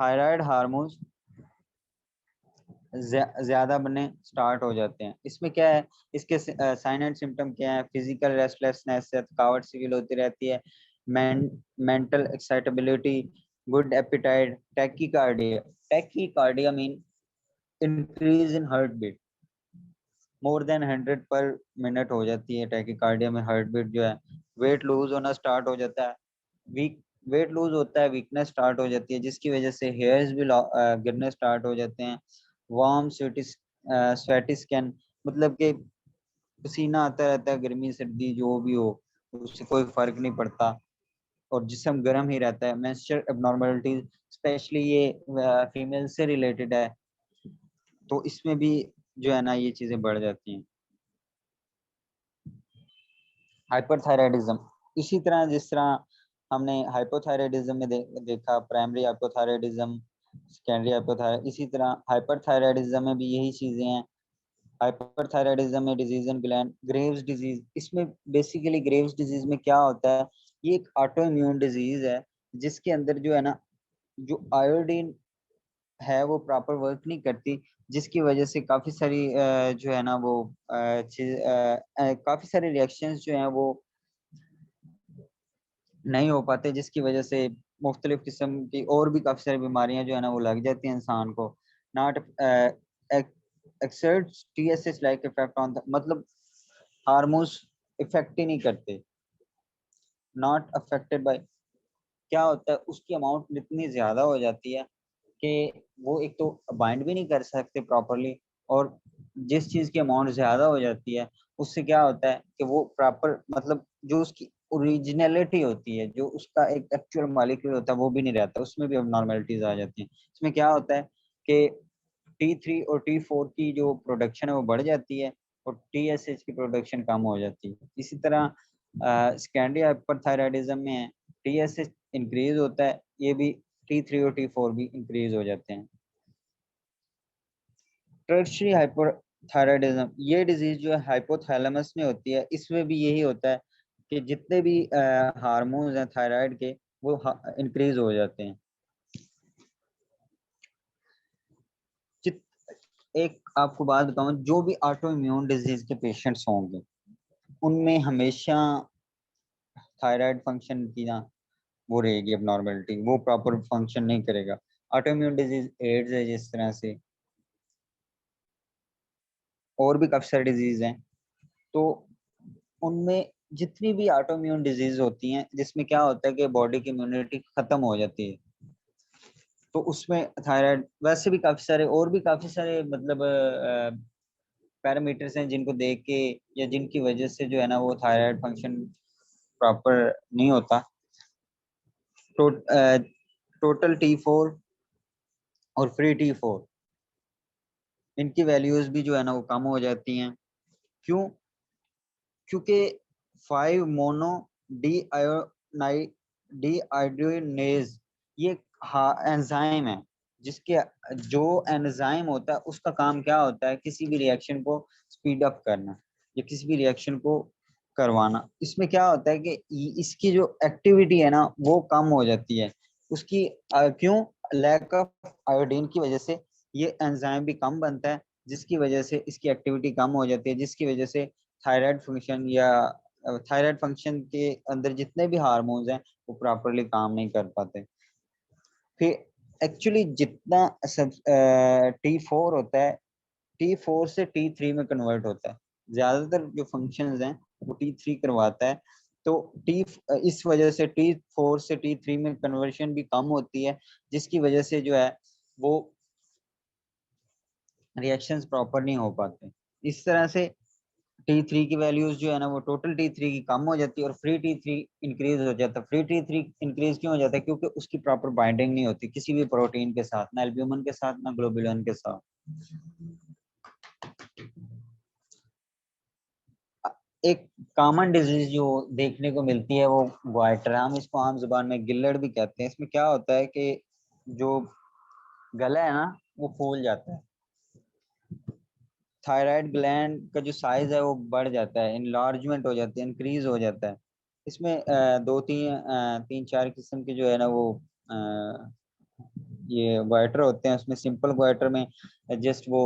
Thyroid hormones ज्यादा बनने start हो जाते हैं। इसमें क्या है, इसके साइन एंड सिम्टम क्या है? फिजिकल रेस्टलेसनेस है, थकावट सी फील होती रहती है, mental excitability, good appetite, tachycardia. Tachycardia mean increase in heart beat, more than 100 per minute हो जाती है टैकीकार्डिया में हार्ट बीट जो है। वेट लूज होना स्टार्ट हो जाता है, वीक वेट लूज होता है, वीकनेस स्टार्ट हो जाती है, जिसकी वजह से हेयर्स भी गिरने स्टार्ट हो जाते हैं। वार्म स्वेटी स्किन, मतलब कि पसीना आता रहता है, गर्मी सर्दी जो भी हो उससे कोई फर्क नहीं पड़ता, और जिस्म गर्म ही रहता है। मेंस्ट्रुअल एब्नॉर्मलिटीज, स्पेशली ये फीमेल से रिलेटेड है, तो इसमें भी जो है ना ये चीजें बढ़ जाती हैं। हाइपरथायराइडिज्म, इसी तरह जिस तरह हमने हाइपोथायराइडिज्म में देखा प्राइमरी हाइपोथायराइडिज्म, सेकेंडरी हाइपोथायराइड, इसी तरह हाइपरथायराइडिज्म में भी यही चीजें हैं। हाइपरथायराइडिज्म में disease in gland, Graves disease, इसमें बेसिकली ग्रेव्स डिजीज में क्या होता है, ये एक ऑटो इम्यून डिजीज है जिसके अंदर जो है ना जो आयोडीन है वो प्रॉपर वर्क नहीं करती, जिसकी वजह से काफी सारी जो है ना वो काफी सारे रिएक्शंस जो हैं वो नहीं हो पाते, जिसकी वजह से मुख्तलिफ किस्म की और भी काफी सारी बीमारियां जो है ना वो लग जाती हैं इंसान को। Not exerts TSH like effect on the, मतलब हार्मोन्स इफेक्ट ही नहीं करते। नॉट अफेक्टेड बाय, क्या होता है उसकी अमाउंट इतनी ज्यादा हो जाती है कि वो एक तो बाइंड भी नहीं कर सकते प्रॉपरली, और जिस चीज की अमाउंट ज्यादा हो जाती है उससे क्या होता है कि वो प्रॉपर, मतलब जो उसकी ओरिजिनलिटी होती है, जो उसका एक एक्चुअल मालिक होता है वो भी नहीं रहता, उसमें भी अब नॉर्मेलिटीज आ जाती हैं। इसमें क्या होता है कि T3 और T4 की जो प्रोडक्शन है वो बढ़ जाती है, और TSH की प्रोडक्शन कम हो जाती है। इसी तरह सेकेंडरी हाइपरथायराइडिज्म में है, TSH इंक्रीज होता है, ये भी T3 और T4 भी इंक्रीज हो जाते हैं। टर्शियरी हाइपोथायराइडिज्म, ये डिजीज जो है हाइपोथैलेमस में होती है, इसमें भी यही होता है कि जितने भी हार्मोन्स हैं थायराइड के वो इंक्रीज हो जाते हैं। एक आपको बात बताऊं, जो भी ऑटो इम्यून डिजीज के पेशेंट्स होंगे उनमें हमेशा थायराइड फंक्शन की ना वो रहेगी अब नॉर्मेलिटी, वो प्रॉपर फंक्शन नहीं करेगा। ऑटो इम्यून डिजीज एड्स है जिस तरह से, और भी काफी सारी डिजीज हैं, तो उनमें जितनी भी ऑटो इम्यून डिजीज होती हैं जिसमें क्या होता है कि बॉडी की इम्यूनिटी खत्म हो जाती है, तो उसमें थायराइड, वैसे भी काफी सारे और भी काफी सारे मतलब पैरामीटर्स हैं जिनको देख के या जिनकी वजह से जो है ना वो थायराइड फंक्शन प्रॉपर नहीं होता। तो टोटल T4 और फ्री T4 इनकी वैल्यूज भी जो है ना वो कम हो जाती हैं। क्यों? क्योंकि 5 मोनो डीहाइड्रोजिनेज ये एंजाइम है, जिसके जो एंजाइम होता है उसका काम क्या होता है, किसी भी रिएक्शन को स्पीड अप करना या किसी भी रिएक्शन को करवाना। इसमें क्या होता है कि इसकी जो एक्टिविटी है ना वो कम हो जाती है उसकी, क्यों? लैक ऑफ आयोडीन की वजह से ये एंजाइम भी कम बनता है, जिसकी वजह से इसकी एक्टिविटी कम हो जाती है, जिसकी वजह से थायराइड फंक्शन या थायराइड फंक्शन के अंदर जितने भी हार्मोन्स हैं वो प्रॉपरली काम नहीं कर पाते। फिर एक्चुअली जितना सब T4 होता है, T4 से T3 में कन्वर्ट होता है, ज्यादातर जो फंक्शंस हैं वो T3 करवाता है। तो टी इस वजह से T4 से T3 में कन्वर्शन भी कम होती है, जिसकी वजह से जो है वो रिएक्शंस प्रॉपर नहीं हो पाते। इस तरह से T3 की वैल्यूज जो है ना वो टोटल T3 की कम हो जाती है, और फ्री T3 इंक्रीज हो जाता है। फ्री T3 इंक्रीज क्यों हो जाता है? क्योंकि उसकी प्रॉपर बाइंडिंग नहीं होती किसी भी प्रोटीन के साथ, ना एल्ब्यूमिन के साथ ना ग्लोबुलिन के साथ। एक कॉमन डिजीज जो देखने को मिलती है वो ग्वाइटर है, हम इसको आम जुबान में गिल्लड़ भी कहते हैं। इसमें क्या होता है कि जो गला है ना वो फूल जाता है, थायराइड ग्लैंड का जो साइज है वो बढ़ जाता है, इनलार्जमेंट हो जाती है, इंक्रीज हो जाता है। इसमें तीन चार किस्म के जो है ना वो ये गोइटर होते हैं, उसमें सिंपल गोइटर में जस्ट वो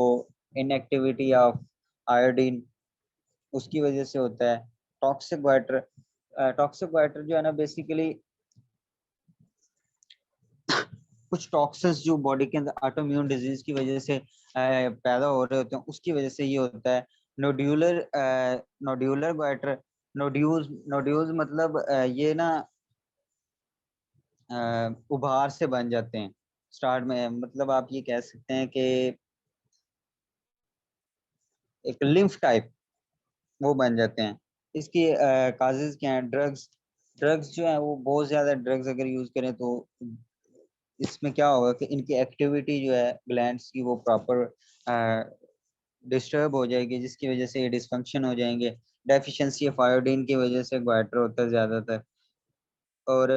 इनएक्टिविटी ऑफ आयोडीन उसकी वजह से होता है। टॉक्सिक गोइटर, टॉक्सिक गोइटर जो है ना बेसिकली कुछ टॉक्सिन्स जो बॉडी के अंदर ऑटोइम्यून डिजीज की वजह से पैदा हो रहे होते हैं, उसकी वजह से ये होता है। Nodular nodular goitre, nodules nodules मतलब ये ना उभार से बन जाते हैं स्टार्ट में, मतलब आप ये कह सकते हैं कि एक लिम्फ टाइप वो बन जाते हैं। इसकी काजेज क्या है? ड्रग्स, ड्रग्स जो है वो बहुत ज्यादा ड्रग्स अगर यूज करें तो इसमें क्या होगा कि इनकी एक्टिविटी जो है ग्लैंड्स की वो प्रॉपर डिस्टर्ब हो जाएगी, जिसकी वजह से ये डिसफंक्शन हो जाएंगे। डेफिशिएंसी ऑफ आयोडीन की वजह से ग्वाइटर होता है ज्यादातर। और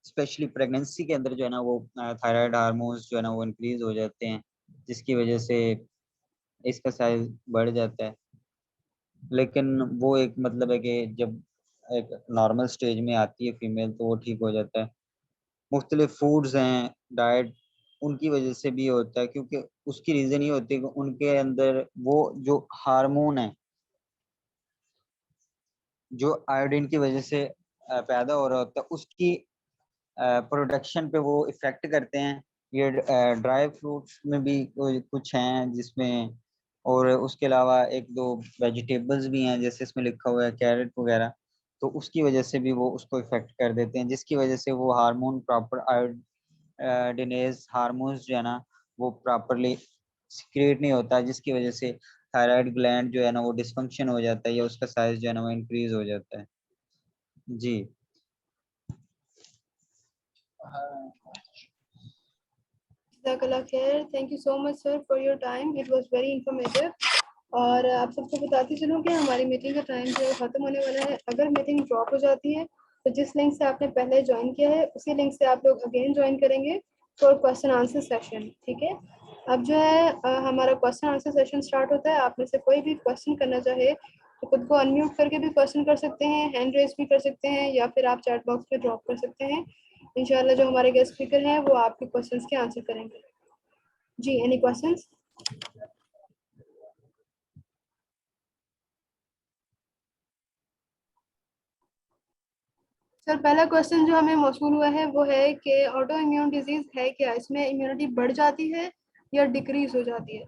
स्पेशली प्रेगनेंसी के अंदर जो है ना वो थायराइड हार्मोन्स जो है ना वो इंक्रीज हो जाते हैं, जिसकी वजह से इसका साइज बढ़ जाता है। लेकिन वो एक मतलब है कि जब एक नॉर्मल स्टेज में आती है फीमेल तो वो ठीक हो जाता है। मुख्तलिफ फूड्स हैं, डाइट, उनकी वजह से भी होता है, क्योंकि उसकी रीजन ये होती है कि उनके अंदर वो जो हार्मोन है जो आयोडीन की वजह से पैदा हो रहा होता है उसकी प्रोडक्शन पे वो इफेक्ट करते हैं। ये ड्राई फ्रूट्स में भी कुछ हैं जिसमें, और उसके अलावा एक दो वेजिटेबल्स भी हैं जैसे इसमें लिखा हुआ है कैरेट वगैरह, तो उसकी वजह से भी वो उसको इफेक्ट कर देते हैं, जिसकी वजह से वो हार्मोन प्रॉपर आयोडिनेज हार्मोन्स जो है ना वो प्रॉपरली सिक्रिएट नहीं होता, जिसकी वजह से थायराइड ग्लैंड जो है ना वो डिसफंक्शन हो जाता है या उसका साइज जो है ना वो इंक्रीज हो जाता है। जी। जज़ाकल्लाह खैर, thank you so much sir for your time, it was very informative. और आप सबको बताती चलूँ कि हमारी मीटिंग का टाइम जो है ख़त्म होने वाला है। अगर मीटिंग ड्रॉप हो जाती है तो जिस लिंक से आपने पहले ज्वाइन किया है उसी लिंक से आप लोग अगेन ज्वाइन करेंगे फॉर क्वेश्चन आंसर सेशन, ठीक है। अब जो है हमारा क्वेश्चन आंसर सेशन स्टार्ट होता है। आप में से कोई भी क्वेश्चन करना चाहे तो खुद को अनम्यूट करके भी क्वेश्चन कर सकते हैं, हैंड रेज भी कर सकते हैं, या फिर आप चैट बॉक्स में ड्रॉप कर सकते हैं। इंशाल्लाह जो हमारे गेस्ट स्पीकर हैं वो आपके क्वेश्चंस के आंसर करेंगे। जी, एनी क्वेश्चंस? सर पहला क्वेश्चन जो हमें मौसूल हुआ है वो है कि ऑटो इम्यून डिजीज है क्या, इसमें इम्यूनिटी बढ़ जाती है या डिक्रीज हो जाती है?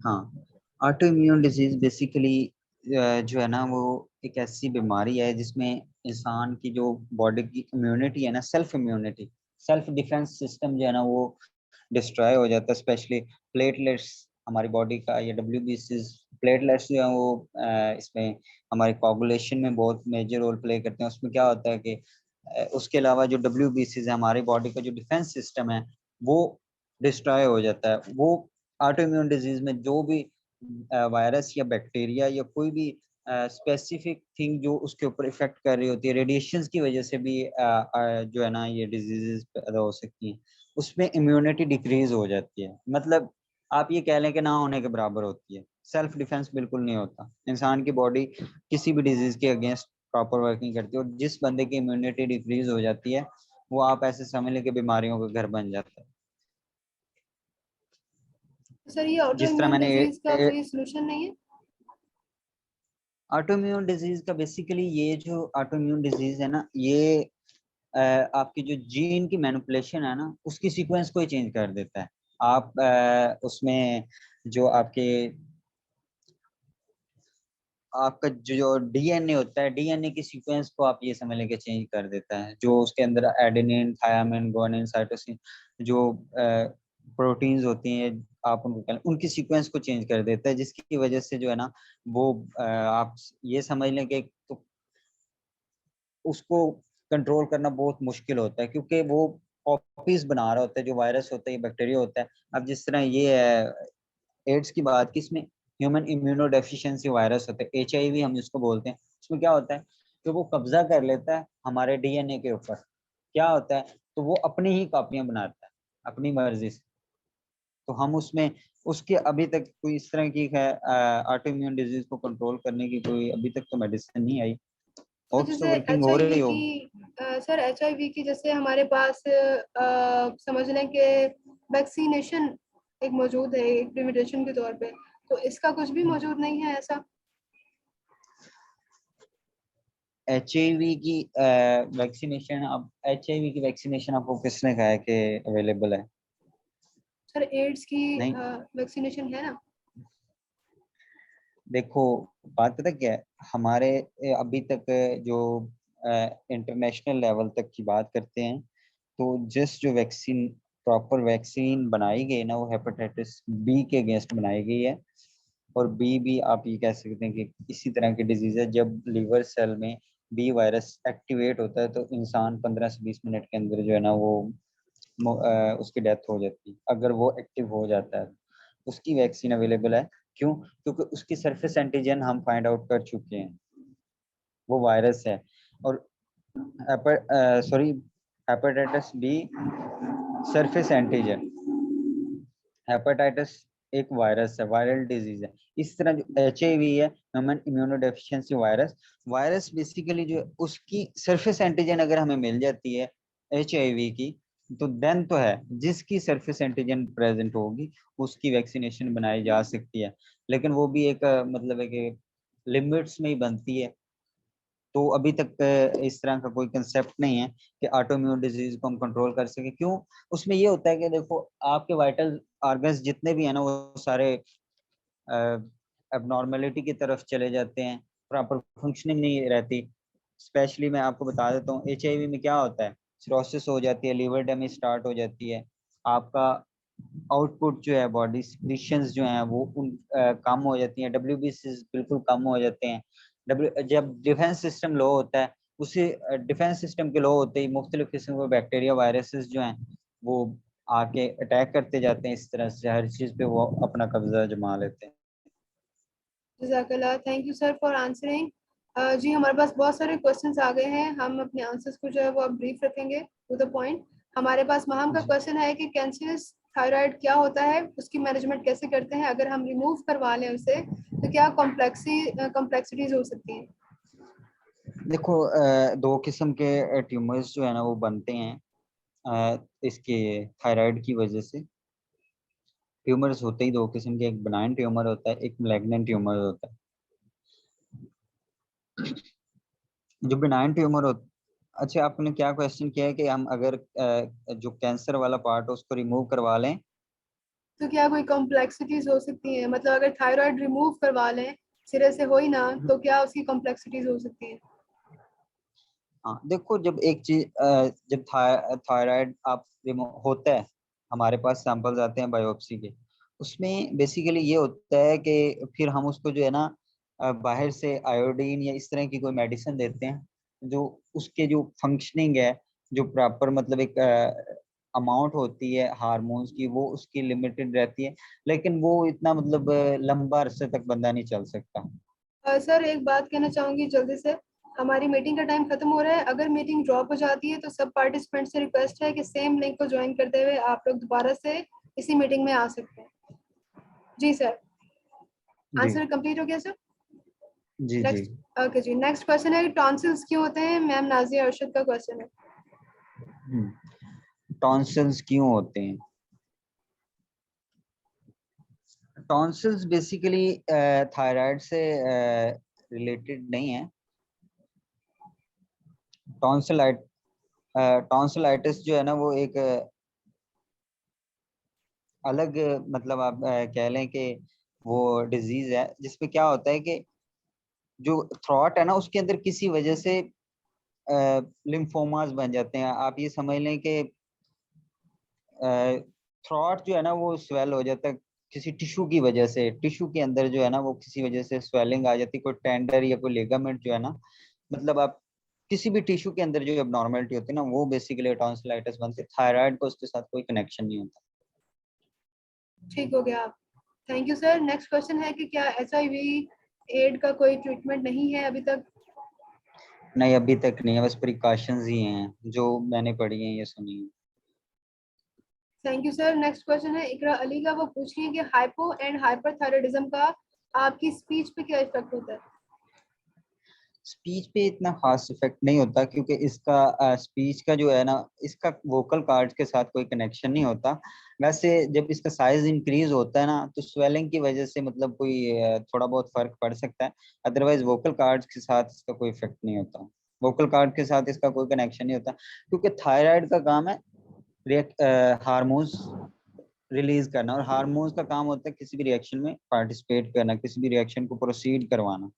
हाँ, ऑटो इम्यून डिजीज बेसिकली जो है ना वो एक ऐसी बीमारी है जिसमें इंसान की जो बॉडी की इम्यूनिटी है ना, self immunity, self defence system जो है ना वो डिस्ट्रॉय हो जाता है। स्पेशली प्लेटलेट्स हमारी बॉडी का, या डब्ल्यूबीसीज, प्लेटलेट्स जो है वो इसमें हमारी कोगुलेशन में बहुत मेजर रोल प्ले करते हैं। उसमें क्या होता है कि उसके अलावा जो डब्ल्यूबीसीज है हमारी बॉडी का जो डिफेंस सिस्टम है वो डिस्ट्रॉय हो जाता है। वो ऑटो इम्यून डिजीज में जो भी वायरस या बैक्टीरिया या कोई भी स्पेसिफिक थिंग जो उसके ऊपर इफेक्ट कर रही होती है, रेडिएशंस की वजह से भी जो है ना ये डिजीजेस पैदा हो सकती हैं। उसमें इम्यूनिटी डिक्रीज हो जाती है, मतलब आप ये कह लें कि ना होने के बराबर होती है। सेल्फ डिफेंस बिल्कुल नहीं होता, इंसान की बॉडी किसी भी डिजीज के अगेंस्ट प्रॉपर वर्क नहीं करती, और जिस बंदे की इम्यूनिटी डिक्रीज हो जाती है वो आप ऐसे समझ लें कि बीमारियों का घर बन जाता है। सर ये ऑटो जिस तरह इम्यून मैंने डिजीज का कोई सोल्यूशन नहीं है? ऑटोइम्यून डिजीज का बेसिकली ये जो ऑटोइम्यून डिजीज है ना ये आपकी जो जीन की मैनिपुलेशन है ना उसकी सीक्वेंस को ही चेंज कर देता है। आप उसमें जो आपके आपका जो डीएनए होता है, डीएनए की सीक्वेंस को आप ये समझ लें कि चेंज कर देता है। जो उसके अंदर एडेनिन, थायामिन, गुआनिन, साइटोसिन जो प्रोटीन्स होती हैं आप उनको कहें, उनकी सीक्वेंस को चेंज कर देता है, जिसकी वजह से जो है ना वो आप ये समझ लें कि तो उसको कंट्रोल करना बहुत मुश्किल होता है, क्योंकि वो कॉपीज बना रहा होता है, जो वायरस होता है, ये बैक्टीरिया होता है। अब जिस तरह ये है एड्स की बात की, इसमें ह्यूमन इम्यूनो डेफिशिएंसी वायरस होता है, एचआईवी हम जिसको बोलते हैं। उसमें क्या होता है कि वो कब्जा कर लेता है हमारे डीएनए के ऊपर। क्या होता है, तो वो अपनी ही कॉपियां बनाता है अपनी मर्जी से। तो हम उसमें उसके अभी तक कोई इस तरह की है ऑटो इम्यून डिजीज को कंट्रोल करने की कोई अभी तक तो मेडिसिन नहीं आई। होप तो जैसे वर्किंग हो रही हो। सर HIV की जैसे हमारे पास समझ लें कि वैक्सीनेशन एक मौजूद है एक प्रिवेंशन के तौर पे, तो इसका कुछ भी मौजूद नहीं है ऐसा? HIV की वैक्सीनेशन, अब HIV की वैक्सीनेशन आपको किसने कहा है कि अवेलेबल है? सर एड्स की नहीं, वैक्सीनेशन है ना? देखो बात पता क्या है, हमारे अभी तक जो इंटरनेशनल लेवल तक की बात करते हैं, तो जिस जो वैक्सीन, प्रॉपर वैक्सीन बनाई गई ना, वो हेपेटाइटिस बी के अगेंस्ट बनाई गई है। और बी भी आप ये कह सकते हैं कि इसी तरह की डिजीज है, जब लीवर सेल में बी वायरस एक्टिवेट होता है तो इंसान 15 से 20 मिनट के अंदर जो है ना वो उसकी डेथ हो जाती है, अगर वो एक्टिव हो जाता है। उसकी वैक्सीन अवेलेबल है। क्यों? क्योंकि उसकी सरफेस एंटीजन हम फाइंड आउट कर चुके हैं, वो वायरस है। और sorry, hepatitis B surface antigen, hepatitis एक वायरस है, वायरल डिजीज है। इस तरह जो HIV है, human immunodeficiency virus, virus basically जो उसकी सरफेस एंटीजन अगर हमें मिल जाती है HIV की, तो देन तो है, जिसकी सरफेस एंटीजन प्रेजेंट होगी उसकी वैक्सीनेशन बनाई जा सकती है। लेकिन वो भी एक मतलब है कि लिमिट्स में ही बनती है। तो अभी तक इस तरह का कोई कंसेप्ट नहीं है कि ऑटोइम्यून डिजीज को हम कंट्रोल कर सके। क्यों? उसमें ये होता है कि देखो, आपके वाइटल ऑर्गन्स जितने भी है ना, वो सारे एबनॉर्मेलिटी की तरफ चले जाते हैं, प्रॉपर फंक्शनिंग नहीं रहती। स्पेशली मैं आपको बता देता हूँ, HIV में क्या होता है, सिरोसिस हो जाती है, लीवर डैमेज स्टार्ट हो जाती है, आपका आउटपुट जो है, बॉडी सिक्रीशंस जो हैं वो कम हो जाती हैं, WBC बिल्कुल कम हो जाते हैं। जब डिफेंस सिस्टम लो होता है, उसी डिफेंस सिस्टम के लो होते ही मुख्तलिफ किस्म के बैक्टीरिया वायरसेस जो हैं वो आके अटैक करते जाते हैं, इस तरह से हर चीज पे वो अपना कब्जा जमा लेते हैं। जज़ाकल्लाह, thank you sir for answering. जी हमारे पास बहुत सारे क्वेश्चंस आ गए हैं, हम अपने आंसर्स को जो है वो अब ब्रीफ रखेंगे टू द पॉइंट। हमारे पास महम का जी, क्वेश्चन है कि कैंसरस थायराइड क्या होता है, उसकी मैनेजमेंट कैसे करते हैं, अगर हम रिमूव करवा लें उसे तो क्या कॉम्प्लेक्सिटीज हो सकती हैं? देखो दो किस्म के ट्यूमर्स जो है ना वो बनते हैं इसके थायराइड की वजह से। ट्यूमर्स होते ही दो किस्म के, एक बनाइन ट्यूमर होता है, एक मैलिग्नेंट ट्यूमर होता है। जो बिनाइन ट्यूमर होता, अच्छा आपने क्या क्वेश्चन किया है कि हम अगर जो कैंसर वाला पार्ट है उसको रिमूव करवा लें? तो क्या कोई कॉम्प्लेक्सिटीज हो सकती हैं, मतलब अगर थायराइड रिमूव करवा लें, सिरे से हो ही ना, तो क्या उसकी कॉम्प्लेक्सिटीज हो सकती हैं? हाँ देखो, जब एक चीज जब थायराइड आप रिमूव होता है, हमारे पास सैंपल्स आते हैं बायोप्सी के, उसमें बेसिकली ये होता है कि फिर हम उसको जो है ना बाहर से आयोडीन या इस तरह की कोई मेडिसिन देते हैं, जो उसके जो फंक्शनिंग है, जो प्रॉपर मतलब एक अमाउंट होती है हार्मोन्स की, वो उसकी लिमिटेड रहती है। लेकिन वो इतना मतलब लंबा अरसे तक बंदा नहीं चल सकता। सर एक बात कहना चाहूंगी जल्दी से, हमारी मीटिंग का टाइम खत्म हो रहा है, अगर मीटिंग ड्रॉप हो जाती है तो सब पार्टिसिपेंट से रिक्वेस्ट है कि सेम लिंक को ज्वाइन करते हुए आप लोग दोबारा से इसी मीटिंग में आ सकते हैं। जी सर, जी आंसर कंप्लीट हो गया सर? जी जी। नेक्स्ट, ओके जी, नेक्स्ट क्वेश्चन है टॉन्सिल्स क्यों होते हैं, मैम नाजिया अरशद का क्वेश्चन है। टॉन्सिल्स क्यों होते हैं? टॉन्सिल्स बेसिकली थायराइड से रिलेटेड नहीं है। टॉन्सिलाइट टॉन्सिलाइटिस जो है ना वो एक अलग मतलब आप कह लें कि वो डिजीज है जिसमें क्या होता है कि जो थ्रॉट है ना उसके अंदर किसी वजह से लिम्फोमास बन जाते हैं। आप ये समझ लें कि थ्रॉट जो है ना वो स्वेल हो जाता है किसी टिश्यू की वजह से, टिश्यू के अंदर जो है ना वो किसी वजह से स्वेलिंग आ जाती है, कोई टेंडर या कोई लिगामेंट जो है ना, मतलब आप किसी भी टिश्यू के अंदर जो एबनॉर्मेलिटी होती है ना, वो बेसिकली टॉन्सिलाइटिस बनती है। थायराइड को उसके साथ कोई कनेक्शन नहीं होता। ठीक हो गया आप, thank you sir. Next question है कि क्या HIV एड का कोई ट्रीटमेंट नहीं है अभी तक? नहीं, अभी तक नहीं है, बस प्रिकॉशंस ही हैं जो मैंने पढ़ी हैं, ये सुनी है। Thank you sir. Next question है इकरा अली का, वो पूछ रही है कि हाइपो एंड हाइपरथायराइडिज्म का आपकी स्पीच पे क्या इफेक्ट होता है? स्पीच पे इतना खास इफेक्ट नहीं होता, क्योंकि इसका स्पीच का जो है ना, इसका वोकल कार्ड्स के साथ कोई कनेक्शन नहीं होता। वैसे जब इसका साइज इंक्रीज होता है ना, तो स्वेलिंग की वजह से मतलब कोई थोड़ा बहुत फर्क पड़ सकता है। अदरवाइज वोकल कार्ड्स के साथ इसका कोई इफेक्ट नहीं होता, वोकल कार्ड के साथ इसका कोई कनेक्शन नहीं होता, क्योंकि थायराइड का काम है हार्मोन्स रिलीज करना, और हार्मोन्स का काम होता है किसी भी रिएक्शन में पार्टिसिपेट करना, किसी भी रिएक्शन को प्रोसीड करवाना।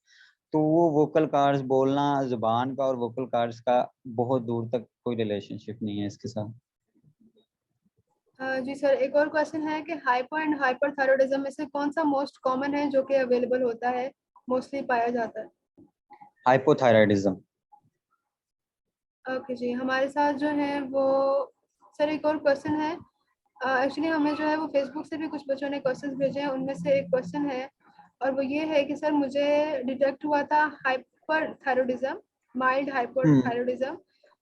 तो वो वोकल कार्ड्स बोलना, जुबान का और वोकल कार्ड्स का बहुत दूर तक कोई रिलेशनशिप नहीं है इसके साथ। जी सर, एक और क्वेश्चन है कि हाइपो एंड हाइपरथायरॉयडिज्म में से कौन सा मोस्ट कॉमन है जो कि अवेलेबल होता है, मोस्टली पाया जाता है? हाइपोथायराइडिज्म। ओके जी, हमारे साथ जो है वो सर एक और क्वेश्चन है। एक्चुअली हमें जो है वो फेसबुक से भी कुछ बच्चों ने क्वेश्चंस भेजे हैं, उनमें से एक क्वेश्चन है और वो ये है कि सर मुझे डिटेक्ट हुआ था हाइपरथायरॉयडिज्म, माइल्ड हम्म। हाइपरथायरॉयडिज्म,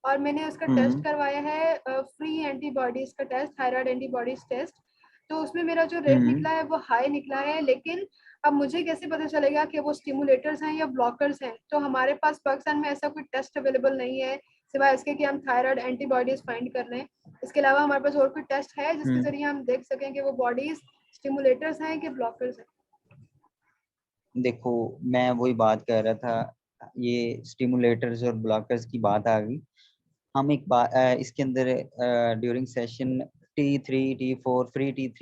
और मैंने उसका टेस्ट हम्म। करवाया है, फ्री एंटीबॉडीज का टेस्ट, थायराइड एंटीबॉडीज टेस्ट। तो उसमें मेरा जो रेट हम्म। निकला है वो हाई निकला है, लेकिन अब मुझे कैसे पता चलेगा कि वो स्टिमुलेटर्स हैं या ब्लॉकर्स हैं? तो हमारे पास पाकिस्तान में ऐसा कोई टेस्ट अवेलेबल नहीं है सिवाय इसके कि हम थायराइड एंटीबॉडीज फाइंड कर लें। इसके अलावा हमारे पास और कोई टेस्ट है जिसके हम्म। जरिए हम देख सकें कि वो बॉडीज स्टिमुलेटर्स हैं कि ब्लॉकर्स हैं? देखो, मैं वही बात कर रहा था, ये स्टिमुलेटर्स और ब्लॉकर्स की बात आ गई। हम एक बात इसके अंदर during session T3 T4 free T3